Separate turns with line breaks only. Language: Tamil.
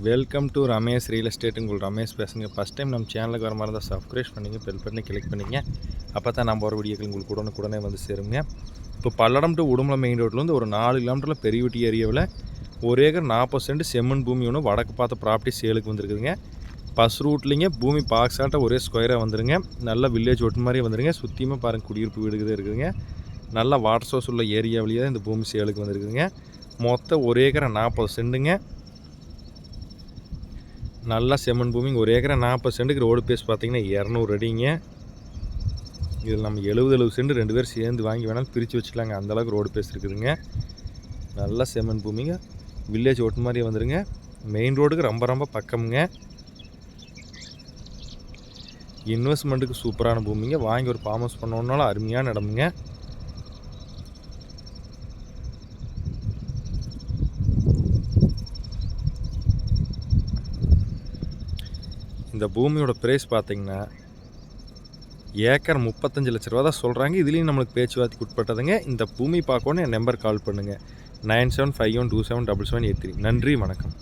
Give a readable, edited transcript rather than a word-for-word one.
Welcome to Ramesh real estate. உங்கள் ரமேஷ் பேசுங்க. ஃபஸ்ட் டைம் நம்ம சேனலுக்கு வர மாதிரி இருந்தால் சப்ஸ்கிரைப் பண்ணிங்க, பெல் பட்டனை கிளிக் பண்ணிங்க. அப்போ தான் நம்ம வர வீடியோக்கள் உங்களுக்கு உடனே வந்து சேருங்க. இப்போ பல்லடம் டு உடுமலை மெயின் ரோட்லேருந்து ஒரு 4 கிலோமீட்டரில் பெரியவட்டி ஏரியாவில் 1 ஏக்கர் 40 சென்ட் செம்மண் பூமி ஒன்று வடக்கு பார்த்த ப்ராப்பர்ட்டி சேலுக்கு வந்துருக்குதுங்க. பஸ் ரூட்லிங்க பூமி பாக்ஸாட்ட ஒரே ஸ்கொயராக வந்துருங்க. நல்ல வில்லேஜ் ஒட்டு மாதிரி வந்துருங்க. சுற்றியுமே பாருங்கள் குடியிருப்பு வீடுகள் இருக்குதுங்க. நல்ல வாட்டர் சோர்ஸ் உள்ள ஏரியாவிலேயே தான் இந்த பூமி சேலுக்கு வந்துருக்குதுங்க. மொத்தம் 1 ஏக்கர் 40 சென்ட்டுங்க. நல்லா செம்மண் பூமி. 1 ஏக்கரை 40 சென்ட்டுக்கு ரோடு பேஸ் பார்த்திங்கன்னா 200 அடிங்க. இதில் நம்ம 70 சென்ட் 2 பேர் சேர்ந்து வாங்கி வேணாலும் பிரித்து வச்சுக்கலாங்க. அந்தளவுக்கு ரோடு பேஸ் இருக்குதுங்க. நல்லா செம்மண் பூமிங்க. வில்லேஜ் ஓட்டு மாதிரி வந்துடுங்க. மெயின் ரோடுக்கு ரொம்ப பக்கமுங்க. இன்வெஸ்ட்மெண்ட்டுக்கு சூப்பரான பூமிங்க. வாங்கி ஒரு ஃபார்ம் ஹவுஸ் பண்ணோன்னாலும் அருமையான இடமுங்க. இந்த பூமியோட ப்ரைஸ் பார்த்திங்கன்னா ஏக்கர் 35 லட்ச ரூபா தான் சொல்கிறாங்க. இதுலேயும் நம்மளுக்கு பேச்சுவார்த்தைக்கு உட்பட்டதுங்க. இந்த பூமி பார்க்கணும் என் நம்பர் கால் பண்ணுங்கள் 9751277783. நன்றி, வணக்கம்.